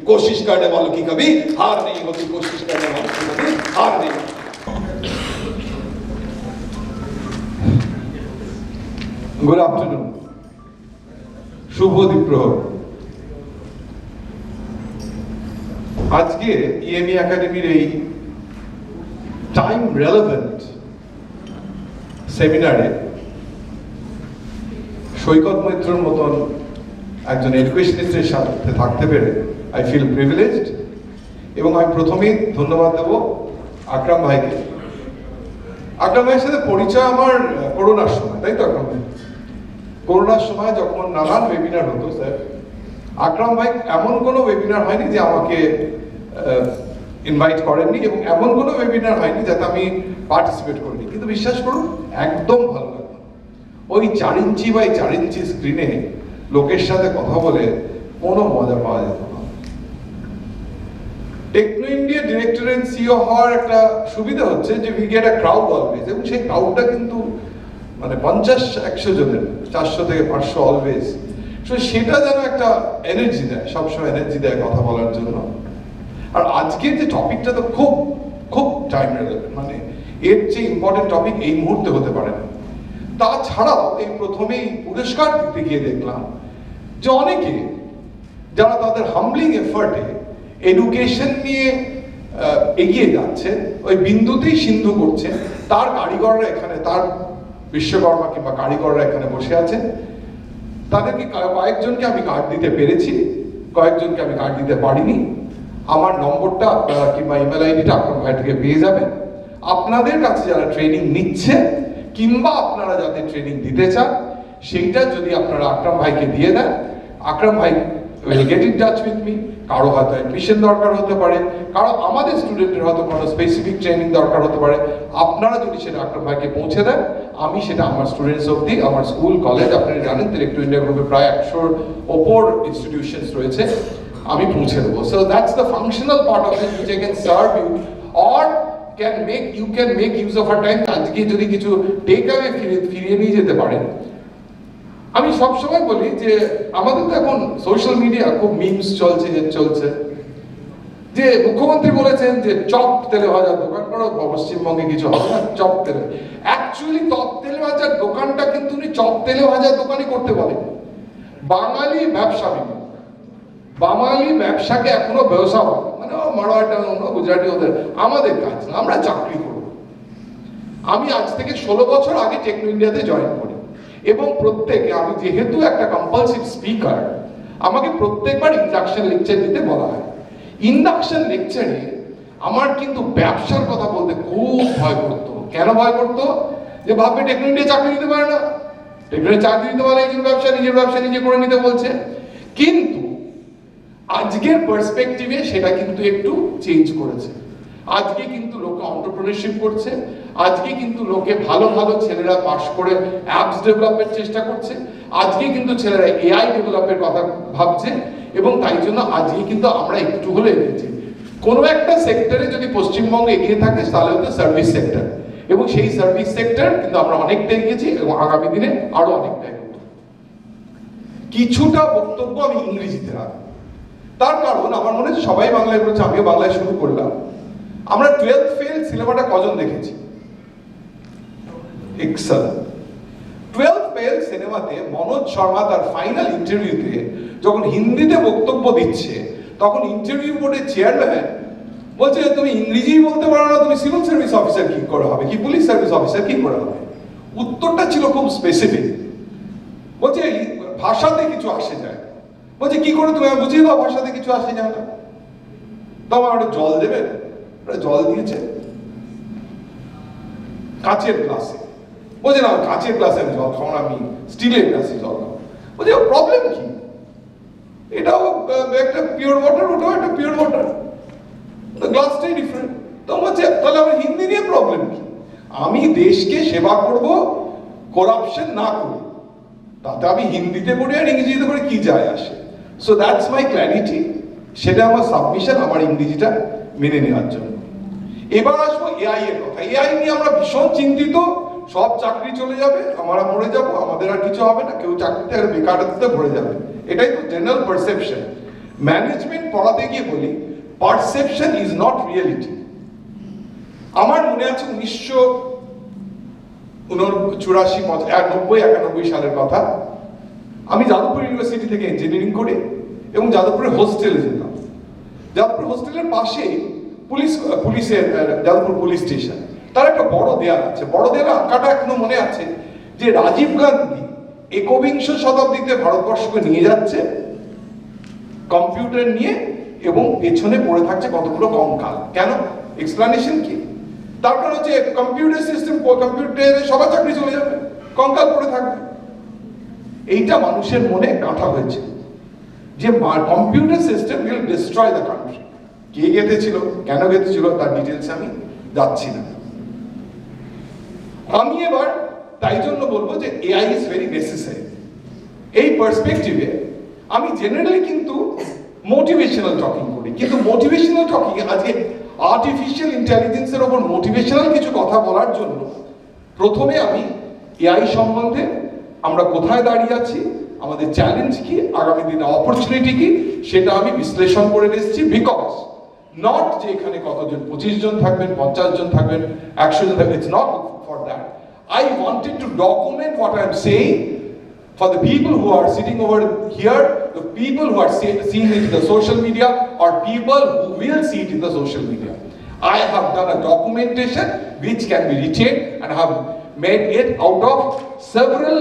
कोशिश करने वालों की कभी हार नहीं होती, कोशिश करने वालों की कभी हार नहीं। गुड आफ्टरनून, शुभ দ্বীপ্রহর। আজকে ইএমই একাডেমির এই টাইম রেলেভেন্ট সেমিনারে সৈকত মৈত্রর মতন একজন এডুকেশনিস্টের সাথে থাকতে পেরে আই ফিল প্রিভিলেজড। এবং আমি প্রথমেই ধন্যবাদ দেব আকরাম ভাইকে। আকরাম ভাইয়ের সাথে পরিচয় আমার করোনার সময়, তাই তো আকরাম ভাই? করোনার সময় যখন নানান ওয়েবিনার হতো স্যার, আকরাম ভাই এমন কোনো ওয়েবিনার হয়নি যে আমাকে ইনভাইট করেননি, এবং এমন কোনো ওয়েবিনার হয়নি যাতে আমি পার্টিসিপেট করিনি। কিন্তু বিশ্বাস করুন, একদম ভালো লাগলো। ওই 4 ইঞ্চি বাই 4 ইঞ্চি স্ক্রিনে লোকের সাথে কথা বলে কোনো মজা পাওয়া যেত না। Techno India director and CEO হওয়ার একটা সুবিধা হচ্ছে যে we get a crowd always, এবং সেই ক্রাউডটা কিন্তু মানে 50-100 জনের, 400 থেকে 500 অলওয়েজ। সো সেটা যেন একটা এনার্জি দেয়, সবসময় এনার্জি দেয় কথা বলার জন্য। আর আজকের যে টপিকটা তো খুব খুব টাইম রিলেভেন্ট, মানে এর চেয়ে ইম্পর্টেন্ট টপিক এই মুহূর্তে হতে পারে না। তাছাড়াও এই প্রথমেই পুরস্কার দিতে গিয়ে দেখলাম যে অনেকে যারা তাদের হাম্বলিং এফার্টে এডুকেশন নিয়ে এগিয়ে যাচ্ছে, ওই বিন্দুতেই সিন্ধু করছে, তার কারিগররা এখানে, তার বিশ্বকর্মা কিংবা কারিগররা এখানে বসে আছেন। তাদেরকে কয়েকজনকে আমি কার্ড দিতে পেরেছি, কয়েকজনকে আমি কার্ড দিতে পারিনি। আমার নম্বরটা আপনারা কিংবা ইমেল আইডিটা আকরাম ভাই থেকে পেয়ে যাবেন। আপনাদের কাছে যারা ট্রেনিং নিচ্ছে কিংবা আপনারা যাদের ট্রেনিং দিতে চান, সেইটা যদি আপনারা আকরাম ভাইকে দিয়ে দেন, আকরাম ভাই will get in touch with me। কারো হয়তো অ্যাডমিশন দরকার হতে পারে, কারো আমাদের স্টুডেন্টের হয়তো কোনো স্পেসিফিক ট্রেনিং দরকার হতে পারে। আপনারা যদি সেটা আকরাম ভাইকে পৌঁছে দেন, আমি সেটা আমার স্টুডেন্টস অবধি, আমার স্কুল কলেজ, আপনারা জানেন টেকনো ইন্ডিয়া গ্রুপে প্রায় 100-র ওপর ইনস্টিটিউশনস রয়েছে, আমি পৌঁছে দেবো। So that's the functional part of it which I can serve you or you can make use of our time। আজকে যদি কিছু টেক অ্যাওয়ে ফিরিয়ে নিয়ে যেতে পারেন। আমি সবসময় বলি যে আমাদের তো এখন সোশ্যাল মিডিয়া খুব মিমস চলছে যে মুখ্যমন্ত্রী বলেছেন যে চপ তেলে ভাজার দোকান করো, পশ্চিমবঙ্গে কিছু হবে না, চপ তেলে। অ্যাকচুয়ালি চপ তেলে ভাজার দোকানটা কিন্তু উনি চপ তেলে ভাজার দোকানই করতে বলেন। বাঙালি ব্যবসাবিদ, বাঙালি ব্যবসাকে এখনো ব্যবসা বলে, মানে মারোয়াটা গুজরাটি ওদের, আমাদের কাজ না, আমরা চাকরি করব। আমি আজ থেকে 16 বছর আগে টেকনো ইন্ডিয়াতে জয়েন করি, এবং প্রত্যেকে, আমি যেহেতু একটা কম্পালসিভ স্পিকার, আমাকে প্রত্যেকবার ইন্ডাকশন লেকচার দিতে বলা হয়। ইন্ডাকশন লেকচারে আমার কিন্তু ব্যবসার কথা বলতে খুব ভয় করতো। কেন ভয় করতো? যে ভাববে টেকনো ইন্ডিয়া চাকরি দিতে পারে না, টেকনো ইন্ডিয়া চাকরি দিতে পারে, নিজের ব্যবসা নিজে করে নিতে বলছে। কিন্তু আজকের পার্সপেক্টিভে সেটা কিন্তু একটু চেঞ্জ করেছে। আজকে কিন্তু লোকে এন্টারপ্রেনারশিপ করছে, আজকে কিন্তু লোকে ভালো ভালো ছেলেরা পাস করে অ্যাপস ডেভেলপের চেষ্টা করছে, আজকে কিন্তু ছেলেরা এআই ডেভেলপের কথা ভাবছে। এবং তাই জন্য আজকে কিন্তু আমরা একটু হলে এগিয়েছি। কোনো একটা সেক্টরে যদি পশ্চিমবঙ্গ এগিয়ে থাকে তাহলে হচ্ছে সার্ভিস সেক্টর, এবং সেই সার্ভিস সেক্টর কিন্তু আমরা অনেকটা এগিয়েছি, এবং আগামী দিনে আরো অনেকটা এগোবো। কিছুটা বক্তব্য আমি ইংরেজিতে রাখবো, তার কারণ আমার মনে হচ্ছে সবাই বাংলায় বলছে, আমিও বাংলায় শুরু করলাম। আমরা 12th ফেল সিনেমাটা কজন দেখেছি? এক্সেলেন্ট। 12th ফেল সিনেমাতে মনোজ শর্মা তার ফাইনাল ইন্টারভিউতে যখন হিন্দিতে বক্তব্য দিচ্ছে, তখন ইন্টারভিউ বোর্ডের চেয়ারম্যান বলছে, তুমি ইংরেজি বলতে পারো না, তুমি সিভিল সার্ভিস অফিসার কি করে হবে, কি পুলিশ সার্ভিস অফিসার কি করে হবে? উত্তরটা ছিল খুব স্পেসিফিক। বলছে ভাষাতে কিছু আসে যায়। বলছে কি করে, তুমি বুঝিয়ে দাও ভাষাতে কিছু আসে যায় না। তো আমার একটা জল দেবেন, জল দিয়েছে কাচের গ্লাসে। বলছে না, কাচের গ্লাসে আমি জল খাও না, আমি স্টিলের গ্লাসে জল খাও। বলছে প্রবলেম কি? এটাও একটা পিওর ওয়াটার, ওটাও একটা পিওর ওয়াটার, গ্লাসটাই ডিফারেন্ট। তো বলছে তাহলে আমার হিন্দি নিয়ে প্রবলেম কি? আমি দেশকে সেবা করব, করাপশন না করি, তাতে আমি হিন্দিতে পড়ি আর ইংরেজিতে পড়ে কি যায় আসে? সো দ্যাটস মাই ক্ল্যারিটি, সেটা আমার সাবমিশন, আমার ইংরেজিটা মেনে নেওয়ার জন্য। এবার আসবো এআই এর কথা। এআই নিয়ে আমরা ভীষণ চিন্তিত, সব চাকরি চলে যাবে, আমরা মরে যাব, আমাদের আর কিছু হবে না, কেউ চাকরিতে আর বেকারত্বে ভরে যাবে, এটাই তো জেনারেল পারসেপশন। ম্যানেজমেন্ট পড়াতে গিয়ে বলি পারসেপশন ইজ নট রিয়েলিটি। আমার মনে আছে 1994-91 সালের কথা, আমি যাদবপুর ইউনিভার্সিটি থেকে ইঞ্জিনিয়ারিং করি এবং যাদবপুরে হোস্টেলে যেতাম। যাদবপুর হোস্টেলের পাশে পুলিশের যাদবপুর পুলিশ স্টেশন, তার একটা বড় দেয়াল আছে। বড় দেয়ালে আঁকাটা এখনো মনে আছে যে রাজীব গান্ধী একবিংশ শতাব্দীতে ভারতবর্ষকে নিয়ে যাচ্ছে কম্পিউটার নিয়ে এবং পেছনে পড়ে থাকছে কতগুলো কঙ্কাল। কেন? এক্সপ্লানেশন কি? তার কারণ হচ্ছে কম্পিউটার সিস্টেম, কম্পিউটারে সবার চাকরি চলে যাবে, কঙ্কাল পড়ে থাকবে। এইটা মানুষের মনে গাঁথা হয়েছে যে computer system will destroy the country. কে গেঁথেছিল, কেন গেঁথেছিল তার ডিটেলস আমি যাচ্ছি না। আমি এবার তাই জন্য বলবো যে এআই ইজ ভেরি নেসেসারি। এই পার্সপেক্টিভে আমি জেনারেলি কিন্তু মোটিভেশনাল টকিং করি, কিন্তু মোটিভেশনাল টকিং আজকে আর্টিফিশিয়াল ইন্টেলিজেন্সের ওপর মোটিভেশনাল কিছু কথা বলার জন্য প্রথমে আমি এআই সম্বন্ধে, আমরা কোথায় দাঁড়িয়ে আছি, আমাদের চ্যালেঞ্জ কি, আগামী দিনে অপরচুনিটি কি, সেটা আমি বিশ্লেষণ করে এসেছি। বিকজ নট যে এখানে কতজন, 25 জন থাকবেন, 50 জন থাকবেন, 100 জন থাকবেন, it's not for that. I wanted to document what I am saying for the people who are sitting over here, the people who are seeing it in the social media, or people who will see it in the social media. I have done a documentation which can be retained and have made it out of several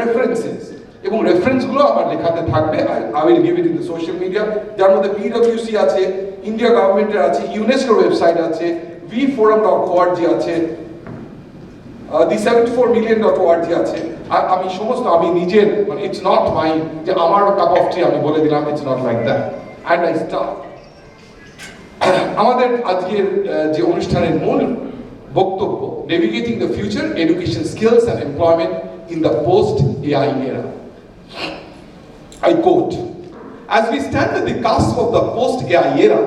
references. এবং রেফারেন্সগুলো আমার লেখাতে থাকবে। I will give it in the social media, যার মধ্যে PwC আছে, India গভর্নমেন্টের আছে, ইউনেস্কোর ওয়েবসাইট আছে, vforum.org আছে, the 74million.org আছে। আমি সমস্ত, আমি নিজের, মানে ইটস নট মাই যে আমার কাপ অফ টি আমি বলে দিলাম, it's not like that. And I start আমাদের আজকের যে অনুষ্ঠানের মূল বক্তব্য, navigating the future education skills and employment in the post AI এরা। I quote, "As we stand at the cusp of the post-AI era,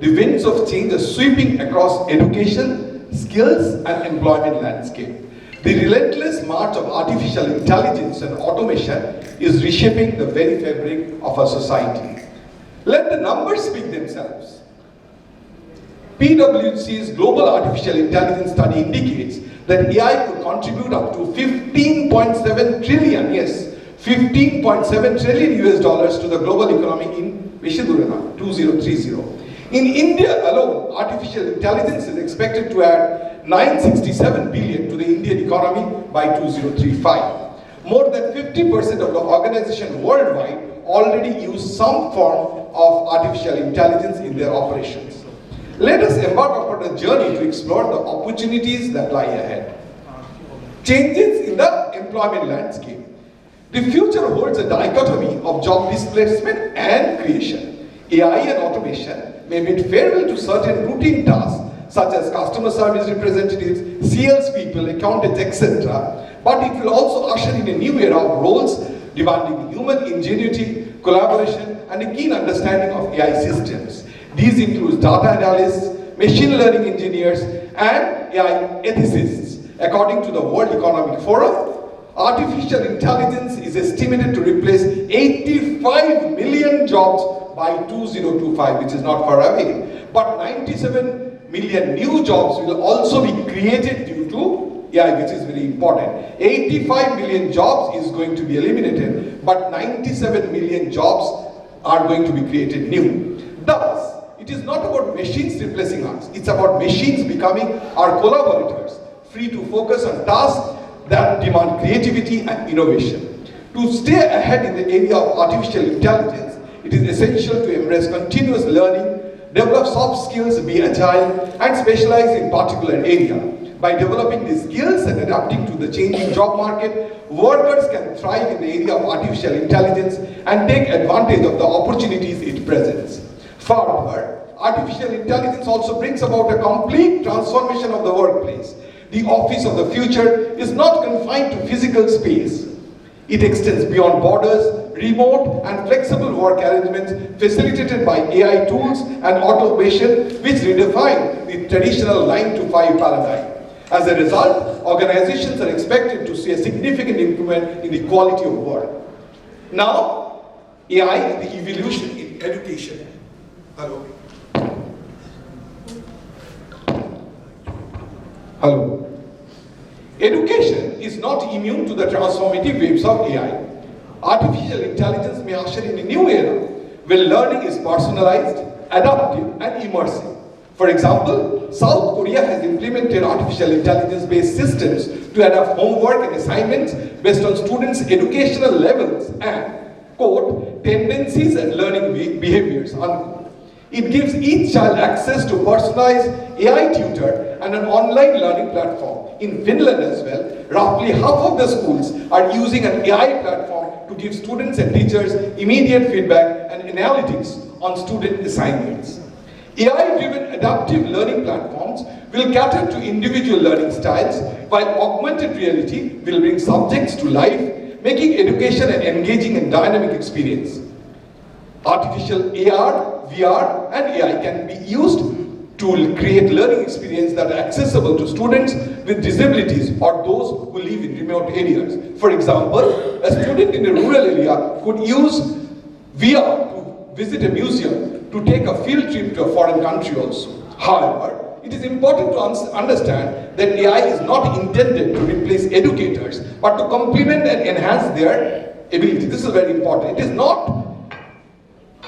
the winds of change are sweeping across education, skills and employment landscape. The relentless march of artificial intelligence and automation is reshaping the very fabric of our society. Let the numbers speak themselves. PwC's Global Artificial Intelligence Study indicates that AI could contribute up to 15.7 trillion, yes, 15.7 trillion US dollars to the global economy in 2030. In India alone, artificial intelligence is expected to add 967 billion to the Indian economy by 2035. More than 50% of the organization worldwide already use some form of artificial intelligence in their operations. Let us embark upon a journey to explore the opportunities that lie ahead. Changes in the employment landscape. The future holds a dichotomy of job displacement and creation. AI and automation may bid farewell to certain routine tasks such as customer service representatives, sales people, accountants, etc. But it will also usher in a new era of roles demanding human ingenuity, collaboration, and a keen understanding of AI systems. These include data analysts, machine learning engineers, and AI ethicists. According to the World Economic Forum, artificial intelligence is estimated to replace 85 million jobs by 2025, which is not far away. But 97 million new jobs will also be created due to AI, which is very important. 85 million jobs is going to be eliminated, but 97 million jobs are going to be created new. Thus, it is not about machines replacing us, it's about machines becoming our collaborators, free to focus on tasks that demand creativity and innovation. To stay ahead in the area of artificial intelligence, it is essential to embrace continuous learning, develop soft skills, be agile, and specialize in particular area. By developing these skills and adapting to the changing job market, workers can thrive in the area of artificial intelligence and take advantage of the opportunities it presents. Further, artificial intelligence also brings about a complete transformation of the workplace. The office of the future is not confined to physical space. It extends beyond borders, remote and flexible work arrangements facilitated by AI tools and automation which redefine the traditional 9-to-5 paradigm. As a result, organizations are expected to see a significant improvement in the quality of work. Now, AI and the evolution in education. Hello. Hello. Education is not immune to the transformative waves of AI. Artificial intelligence may usher in a new era where learning is personalized, adaptive, and immersive. For example, South Korea has implemented artificial intelligence-based systems to adapt homework and assignments based on students' educational levels and, quote, tendencies and learning behaviors, unquote. It gives each child access to personalized AI tutor and an online learning platform. In Finland as well, roughly half of the schools are using an AI platform to give students and teachers immediate feedback and analytics on student assignments. AI-driven adaptive learning platforms will cater to individual learning styles, while augmented reality will bring subjects to life, making education an engaging and dynamic experience. Artificial AR, VR, and AI can be used to create learning experiences that are accessible to students with disabilities or those who live in remote areas. For example, a student in a rural area could use VR to visit a museum, to take a field trip to a foreign country also. However, it is important to understand that AI is not intended to replace educators, but to complement and enhance their ability. This is very important. It is not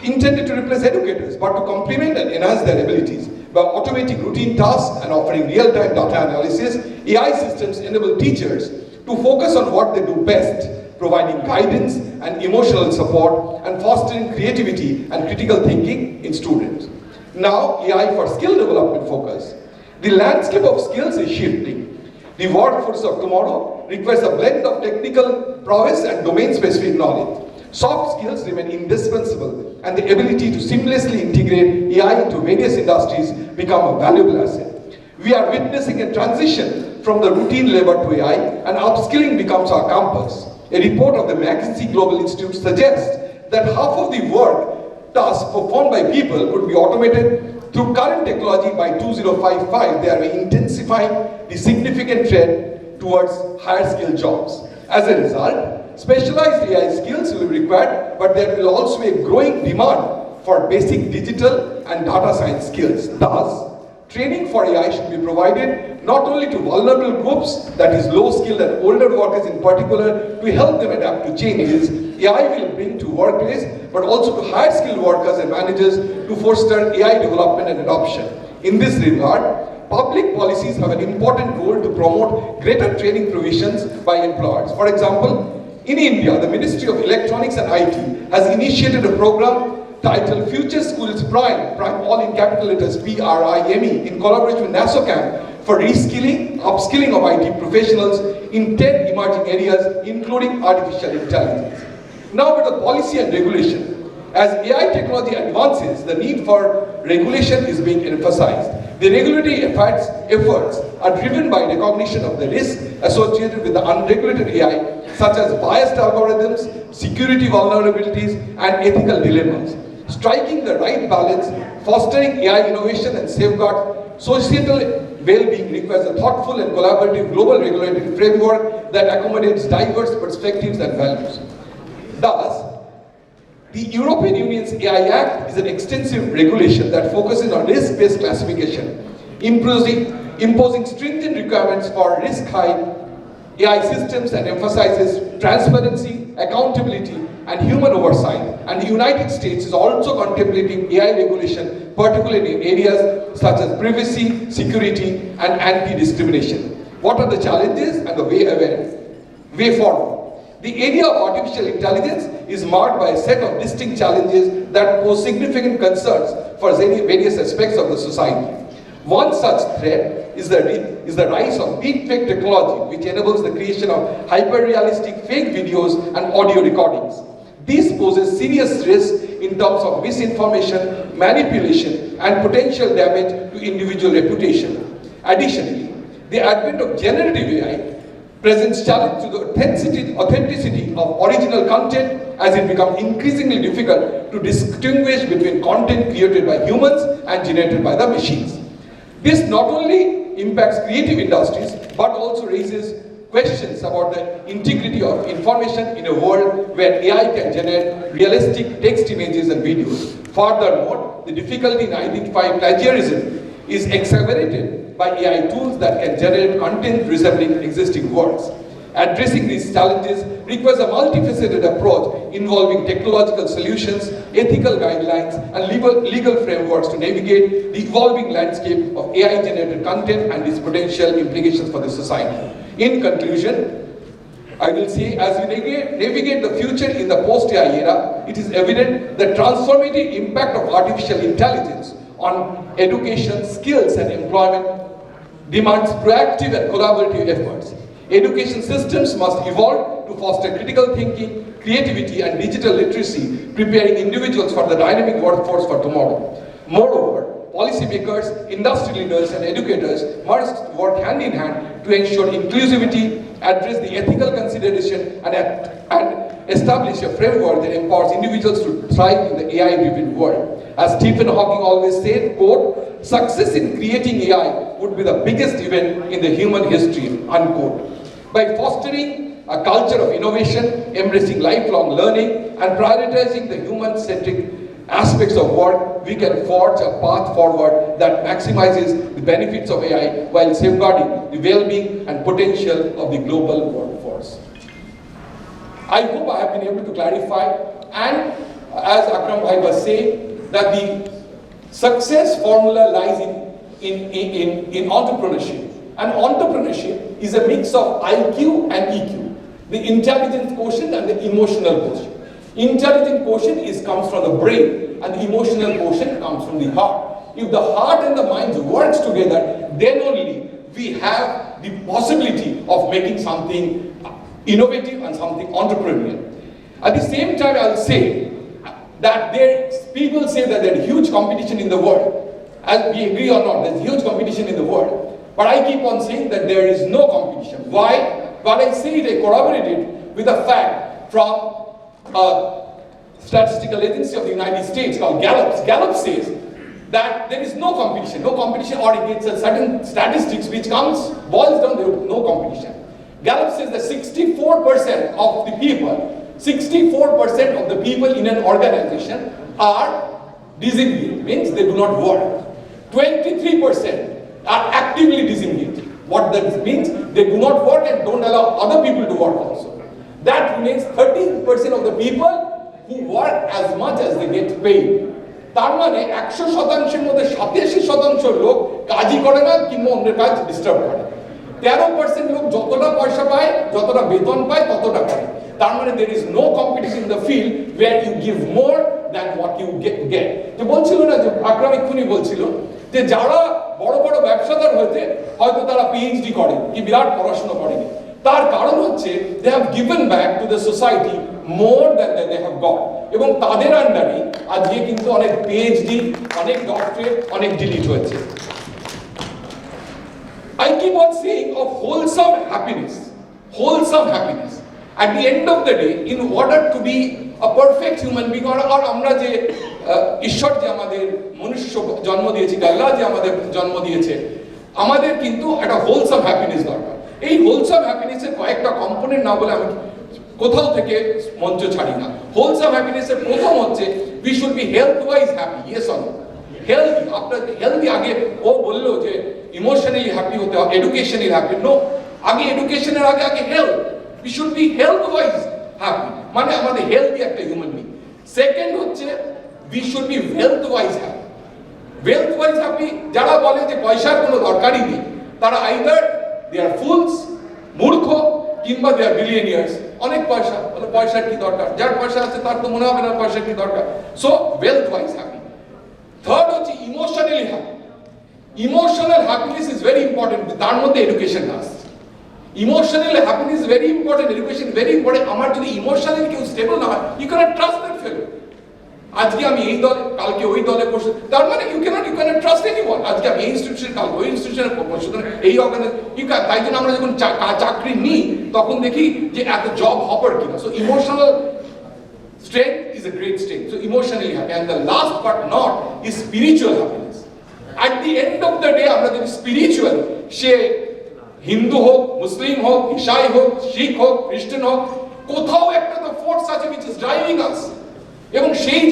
intended to replace educators, but to complement and enhance their abilities. By automating routine tasks and offering real-time data analysis, AI systems enable teachers to focus on what they do best, providing guidance and emotional support and fostering creativity and critical thinking in students. Now, AI for skill development focus. The landscape of skills is shifting. The workforce of tomorrow requires a blend of technical prowess and domain-specific knowledge. Soft skills remain indispensable, and the ability to seamlessly integrate AI into various industries become a valuable asset. We are witnessing a transition from the routine labor to AI, and upskilling becomes our compass. A report of the McKinsey Global Institute suggests that half of the work tasks performed by people could be automated through current technology by 2055, thereby intensifying the significant trend towards higher skill jobs. As a result, specialized AI skills will be required, but there will also be a growing demand for basic digital and data science skills. Thus, training for AI should be provided not only to vulnerable groups, that is low-skilled and older workers in particular, to help them adapt to changes AI will bring to workplace, but also to higher-skilled workers and managers to foster AI development and adoption. In this regard, public policies have an important role to promote greater training provisions by employers. For example, in India, the Ministry of Electronics and IT has initiated a program titled Future Schools Prime, all in capital letters PRIME, in collaboration with NASOCAM for reskilling, upskilling of IT professionals in 10 emerging areas, including artificial intelligence. Now with the policy and regulation. As AI technology advances, the need for regulation is being emphasized. The regulatory efforts are driven by recognition of the risk associated with the unregulated AI, such as biased algorithms, security vulnerabilities, and ethical dilemmas. Striking the right balance, fostering AI innovation and safeguard societal well-being requires a thoughtful and collaborative global regulatory framework that accommodates diverse perspectives and values. Thus, the European Union's AI Act is an extensive regulation that focuses on risk-based classification, imposing stringent requirements for risk-high AI systems and emphasizes transparency, accountability, and human oversight. And the United States is also contemplating AI regulation, particularly in areas such as privacy, security, and anti-discrimination. What are the challenges and the way forward? The area of artificial intelligence is marked by a set of distinct challenges that pose significant concerns for various aspects of the society. One such threat is the rise of deepfake technology, which enables the creation of hyper-realistic fake videos and audio recordings. This poses serious risk in terms of misinformation, manipulation, and potential damage to individual reputation. Additionally, the advent of generative AI presents challenge to the authenticity of original content, as it becomes increasingly difficult to distinguish between content created by humans and generated by the machines. This not only impacts creative industries, but also raises questions about the integrity of information in a world where AI can generate realistic text, images, and videos. Furthermore, the difficulty in identifying plagiarism is exacerbated by AI tools that can generate content resembling existing works. Addressing these challenges requires a multifaceted approach involving technological solutions, ethical guidelines, and legal frameworks to navigate the evolving landscape of AI-generated content and its potential implications for the society. In conclusion, I will say, as we navigate the future in the post-AI era, it is evident the transformative impact of artificial intelligence on education, skills, and employment demands proactive and collaborative efforts. Education systems must evolve to foster critical thinking, creativity, and digital literacy, preparing individuals for the dynamic workforce for tomorrow. Moreover, policymakers, industry leaders, and educators must work hand in hand to ensure inclusivity, address the ethical consideration, and establish a framework that empowers individuals to thrive in the AI-driven world. As Stephen Hawking always said, quote, "Success in creating AI would be the biggest event in the human history," unquote. By fostering a culture of innovation, embracing lifelong learning, and prioritizing the human-centric aspects of work, we can forge a path forward that maximizes the benefits of AI while safeguarding the well-being and potential of the global workforce. I hope I have been able to clarify, and as Akram Bhai was saying, that the success formula lies in entrepreneurship. And entrepreneurship is a mix of IQ and EQ, the intelligence quotient and the emotional quotient. Intelligent quotient comes from the brain, and the emotional quotient comes from the heart. If the heart and the mind works together, then only we have the possibility of making something innovative and something entrepreneurial. At the same time, I'll say that people say that there's huge competition in the world. As we agree or not, there's huge competition in the world. But I keep on saying that there is no competition. Why? When I say it, I corroborate it with a fact from a statistical agency of the United States called Gallup. Gallup says that there is no competition, or it gets a certain statistics which boils down to no competition. Gallup says that 64% of the people in an organization are disengaged, means they do not work. 23% are actively disengaged. What that means, they do not work and don't allow other people to work also. That remains 13% of the people who work as much as they get paid. তার মানে 100%-এর মধ্যে 87% লোক কাজই করে না কিংবা অন্যের কাজ ডিস্টার্ব করে। 13% লোক যতটা পয়সা পায়, যতটা বেতন পায় ততটা করে। তার মানে there is no competition in the field where you give more than what you get. যে বলছিল না, যে আকরাম এক্ষুনি বলছিল যে যারা বড় বড় ব্যবসাদার হয়েছে হয়তো তারা পিএইচডি করে কি বিরাট পড়াশোনা করেনি, তার কারণ হচ্ছে they have given back to the society more than they have got, এবং তাদের আন্ডারে আজকে কিন্তু অনেক পিএইচডি, অনেক ডক্টরেট, অনেক ডিলিট হয়েছে। I keep on saying of wholesome happiness. At the end of the day, in order to be a perfect human being, or আমরা যে ঈশ্বর যে আমাদের মনুষ্য জন্ম দিয়েছে, আল্লাহ যে আমাদের জন্ম দিয়েছে, আমাদের কিন্তু একটা হোলসাম হ্যাপিনেস দরকার। এই হোলসাম হ্যাপিনেসের কয়েকটা কম্পোনেন্ট না বলে আমি কোথাও থেকে মঞ্চ ছাড়ি না। হোলসাম হ্যাপিনেসের প্রথম হচ্ছে we should be health wise happy. Yes or no? Healthy, আপনার হেলথি, আগে ও বললো যে ইমোশনালি হ্যাপি হতে হবে, এডুকেশনালি হ্যাপি। নো, আগে এডুকেশনের আগে health. We should be health wise happy, মানে আমাদের হেলথি একটা হিউম্যান বিং। সেকেন্ড হচ্ছে we should B wealth wise happy. Wealth wise happy যারা বলে যে পয়সার কোনো দরকারই নেই, তারা আইদার দে আর ফুলস, মূর্খ, কিংবা দে আর বিলিয়নিয়ার্স। অনেক পয়সা, বলে পয়সার কি দরকার, যার পয়সা আছে তার তো মনে হবে না পয়সার কি দরকার। So wealth wise happy. Third হচ্ছে emotionally happy. Emotional happiness is very important, তার মধ্যে এডুকেশন আসছে। Emotional happiness very important, education very important. আমার যদি ইমোশনালি কেউ স্টেবল না হয়, you cannot trust that fellow. আজকে আমি এই দলে, কালকে ওই দলে বসে, তার মানে ইউ ক্যানট ট্রাস্ট এনিওয়ান। আজকে আমি এই ইনস্টিটিউশন, কালকে ওই ইনস্টিটিউশনে বসে, এই অর্গানাইজেশন। তাই জন্য আমরা যখন চাকরি নিই তখন দেখি যে এত জব হপার কিনা। So emotional strength is a great strength. So emotionally happy. And the last but not is spiritual happiness. At the end of the day, আমরা যদি স্পিরিচুয়াল, সে হিন্দু হোক, মুসলিম হোক, ঈসাই হোক, শিখ হোক, খ্রিস্টান হোক, কোথাও একটা তো ফোর্স আছে which is driving us, এবং সেই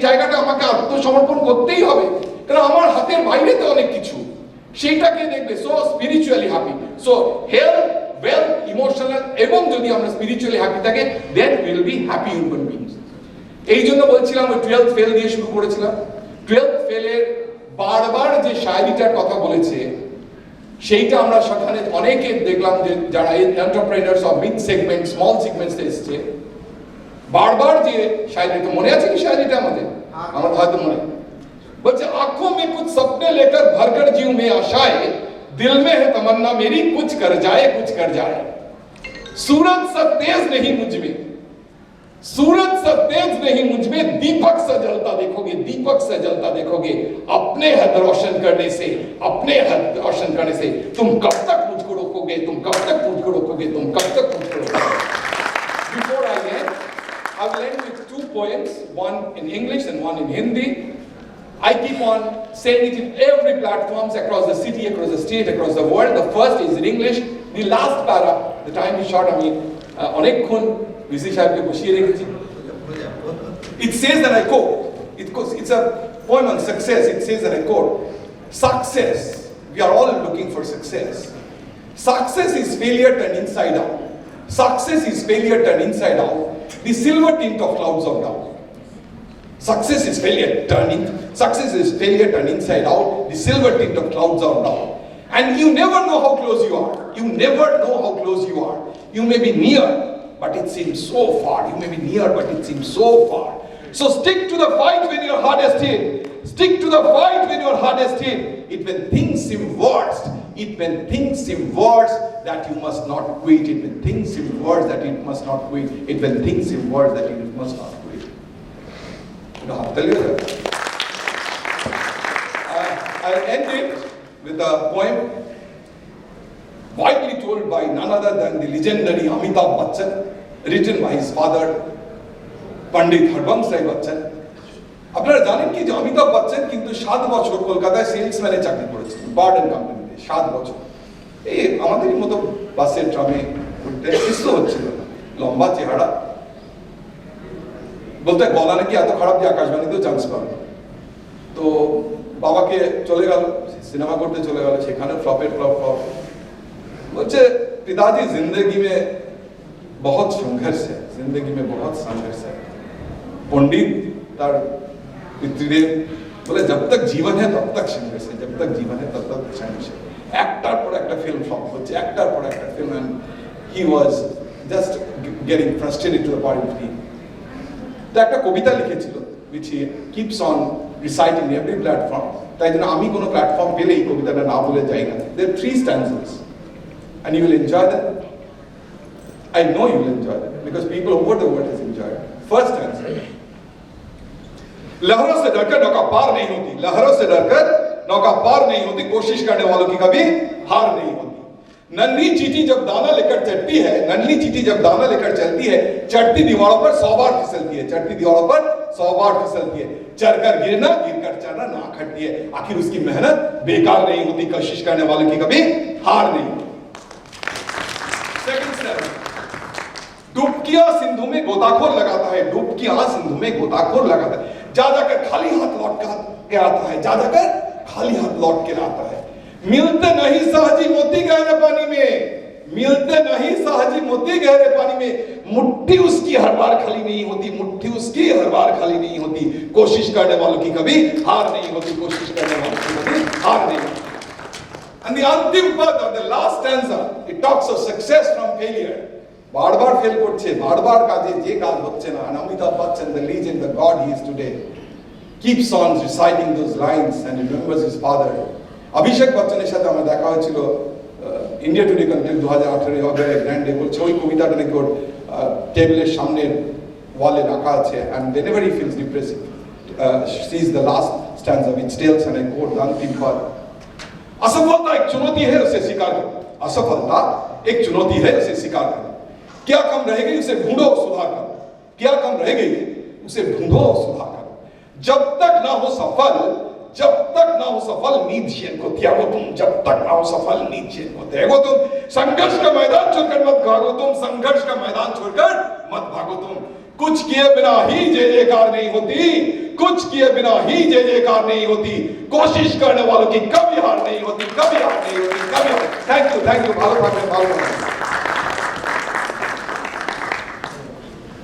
জায়গাটা আমাকে আত্মসমর্পণ করতেই হবে, কারণ আমার হাতের বাইরে তো অনেক কিছু, সেইটাকে দেখবে। So spiritually happy, so health, wealth, emotional, এবং যদি আমরা স্পিরিচুয়ালি হ্যাপি থাকে, then will be happy human beings. এই জন্য বলছিলাম ওই 12th ফেল দিয়ে শুরু করেছিলাম। 12th ফেলের বারবার যে শায়রিটার কথা বলেছে, সেইটা আমরা সেখানে অনেকে দেখলাম যে যারা entrepreneurs of mid segment, small segments এসছে, বারবার যে শায়রিটা, মনে আছে কি শায়রিটা আমাদের? আমার হয়তো মনে, বলছে आंखों में कुछ सपने लेकर भरकर जीव में आशाएं, दिल में है तमन्ना मेरी कुछ कर जाए, कुछ कर जाए। सूरज सा तेज नहीं मुझ में, सूरज सा तेज नहीं मुझ में, दीपक सा जलता देखोगे, दीपक सा जलता देखोगे, अपने हद रोशन करने से, अपने हद रोशन करने से तुम कब तक मुझको रोकोगे, तुम कब तक मुझको रोकोगे, तुम कब तक मुझको रोकोगे। Before I end, I will end with 2 poems, one in English and one in Hindi. I keep on saying it in every platforms across the city, across the state, across the world. The first is in English. The last para, the time is short, অনেকক্ষণ VC সাহেবকে বসিয়ে রেখেছি। It says that I quote, it's a poem on success. It says that I quote, success, we are all looking for success. Success is failure turned inside out. Success is failure turned inside out. The silver tint of clouds of doubt. Success is failure turned inside out, the silver tint of clouds of doubt. And you never know how close you are. You never know how close you are. You may be near, but it seems so far. You may be near, but it seems so far. So stick to the fight when your heart is hit. Stick to the fight when your heart is hit. It when things seem worst. It when things seem worse that you must not quit. It when things seem worse that it must not quit. It when things seem worse that it must not quit. I'll tell you that. I'll end it with a poem widely told by none other than the legendary Amitabh Bachchan, written by his father, Pandit Harbansh Rai Bachchan. আপনারা জানেন কি যে অমিতাভ বচ্চন কিন্তু 7 বছর কলকাতায় সেলসম্যানে চাকরি করেছিলেন, burden কোম্পানিতে 7 বছর। এই আমাদেরই মতো বাসে ট্রামে উঠতে সুস্থ হচ্ছিল, লম্বা চেহারা, বলতে গলা নাকি এত খারাপ যে আকাশবাণীতেও চান্স পাবে। তো বাবাকে চলে গেল, সিনেমা করতে চলে গেল, সেখানে ফ্লপের ফ্লপ। বলছে पिताजी जिंदगी में बहुत संघर्ष है, जिंदगी में बहुत संघर्ष है। पंडित तार पितृदेव बोले जब तक जीवन है तब तक संघर्ष है, जब तक जीवन है तब तक संघर्ष है। একটার পর একটা ফিল্ম ফ্লপ হচ্ছে, একটার পর একটা film, and he was just getting frustrated to the point of তো একটা কবিতা লিখেছিল which he keeps on reciting in every platform. তাই জন্য আমি কোনো প্ল্যাটফর্ম পেলে এই কবিতাটা না বলে যাই না। There are 3 stanzas and you will enjoy them. I know you will enjoy them because people over the world has enjoyed it. First stanza, लहरों से डरकर नौका पार नहीं होती, लहरों से डरकर नौका पार नहीं होती, कोशिश करने वालों की कभी हार नहीं होती। नन्ही चींटी जब दाना लेकर चलती है, नन्ही चींटी जब दाना लेकर चलती है, चढ़ती दीवारों पर 100 बार फिसलती है, चढ़ती दीवारों पर 100 बार फिसलती है, चढ़कर गिरना, गिरकर चढ़ना ना खटती है, आखिर उसकी मेहनत बेकार नहीं होती, कोशिश करने वालों की कभी हार नहीं होती। सेकंड स्टेप, डुबकियां सिंधु में गोताखोर लगाता है, डुबकियां सिंधु में गोताखोर लगाता है, जा जाकर खाली हाथ लौट के आता है, जा जाकर खाली हाथ लौट के आता है। मिलते नहीं सहजी मोती गहरे पानी में, मिलते नहीं सहजी मोती गहरे पानी में, मुट्ठी उसकी हर बार खाली नहीं होती, मुट्ठी उसकी हर बार खाली नहीं होती, कोशिश करने वालों की कभी हार नहीं होती, कोशिश करने वालों की कभी हार नहीं होती। And the अंतिम पद of the last stanza, it talks of success from failure. बार-बार फेल করছে, বারবার কাজে যে কাজ হচ্ছে না, and Amitabh Bachchan, the legend, the god he is today, keeps on reciting those lines and he remembers his father. অভিষেক বচ্চনের সাথে আমার দেখা হয়েছিল ইন্ডিয়া টুডে কনক্লেভ 2018 অগাস্টে গ্র্যান্ড ডে, বলছে ওই কবিতাটা নাকি ওর টেবিলের সামনে ওয়ালে রাখা আছে, and whenever he feels depressed, sees the last stanza which tells, and I quote, the अंतिम पद, असफलता एक चुनौती है उसे स्वीकार करो, असफलता एक चुनौती है उसे स्वीकार करो, क्या कम रह गई उसे ढूंढो सुधार करो, क्या कम रह गई उसे ढूंढो सुधार करो, जब तक ना हो सफल जब तक ना हो सफल नीचे को त्यागो तुम, जब तक ना हो सफल नीचे को त्यागो तुम, संघर्ष का मैदान छोड़कर मत भागो तुम, संघर्ष का मैदान छोड़कर मत भागो तुम। कुछ किए बिना ही जय जयकार नहीं होती, कुछ किए बिना ही जय जयकार नहीं होती, कोशिश करने वालों की कभी हार नहीं होती, कभी हार नहीं होती, कभी। थैंक यू, भालो भालो।